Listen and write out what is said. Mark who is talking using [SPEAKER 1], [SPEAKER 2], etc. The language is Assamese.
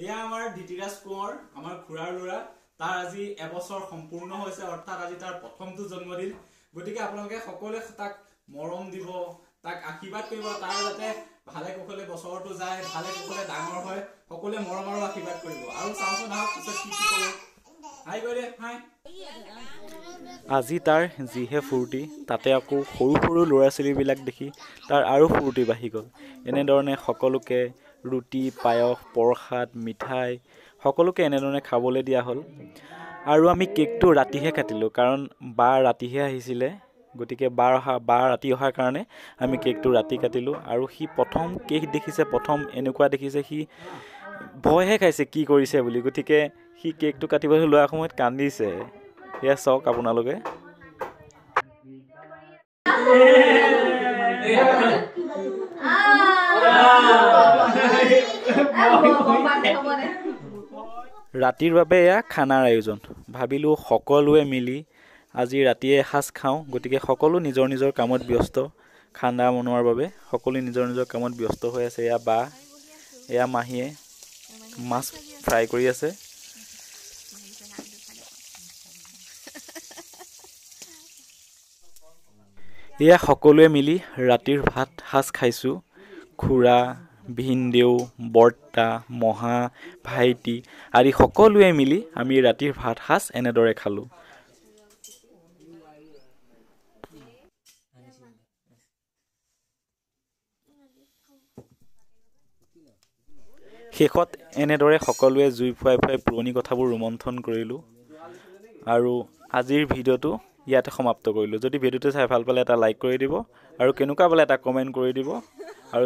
[SPEAKER 1] এয়া আমাৰ ধৃতিৰাজ কোঁৱৰ, আমাৰ খুৰাৰ ল'ৰা। তাৰ আজি এবছৰ সম্পূৰ্ণ হৈছে, অৰ্থাৎ আজি তাৰ প্ৰথমটো জন্মদিন। গতিকে আপোনালোকে সকলোৱে তাক মৰম দিব, তাক আশীৰ্বাদ কৰিব, তাৰ যাতে ভালে কুশলে বছৰটো যায়, ভালে কুশলে ডাঙৰ হয়। সকলোৱে মৰম আৰু আশীৰ্বাদ কৰিব। আৰু চাওঁচোন আহক পিছত কি কৰে। হাই কৰি দে, হাই।
[SPEAKER 2] আজি তাৰ যিহে ফূৰ্তি, তাতে আকৌ সৰু সৰু ল'ৰা ছোৱালীবিলাক দেখি তাৰ আৰু ফূৰ্তি বাঢ়ি গ'ল। এনেধৰণে সকলোকে ৰুটি, পায়স, প্ৰসাদ, মিঠাই সকলোকে এনেধৰণে খাবলৈ দিয়া হ'ল। আৰু আমি কেকটো ৰাতিহে কাটিলোঁ, কাৰণ বা ৰাতিহে আহিছিলে। গতিকে বা ৰাতি অহাৰ কাৰণে আমি কেকটো ৰাতি কাটিলোঁ। আৰু সি প্ৰথম কেক দেখিছে, প্ৰথম এনেকুৱা দেখিছে, সি ভয়হে খাইছে কি কৰিছে বুলি। গতিকে সি কেকটো কাটিবলৈ লোৱাৰ সময়ত কান্দিছে। এয়া চাওক আপোনালোকে। ৰাতিৰ বাবে এয়া খানাৰ আয়োজন। ভাবিলোঁ সকলোৱে মিলি আজি ৰাতিয়ে এসাঁজ খাওঁ। গতিকে সকলো নিজৰ নিজৰ কামত ব্যস্ত। খানা বনোৱাৰ বাবে সকলো নিজৰ নিজৰ কামত ব্যস্ত হৈ আছে। এয়া বা, এয়া মাহীয়ে মাছ ফ্ৰাই কৰি আছে। এয়া সকলোৱে মিলি ৰাতিৰ ভাত সাজ খাইছোঁ। খুৰা, ভিনদেউ, বৰ্তা, মহা, ভাইটি আদি সকলোৱে মিলি আমি ৰাতিৰ ভাত সাজ এনেদৰে খালোঁ। শেষত এনেদৰে সকলোৱে জুই ফুৱাই ফুৱাই পুৰণি কথাবোৰ ৰোমন্থন কৰিলোঁ। আৰু আজিৰ ভিডিঅ'টো ইয়াতে সমাপ্ত কৰিলোঁ। যদি ভিডিঅ'টো চাই ভাল পালে এটা লাইক কৰি দিব, আৰু কেনেকুৱা পালে এটা কমেণ্ট কৰি দিব। আৰু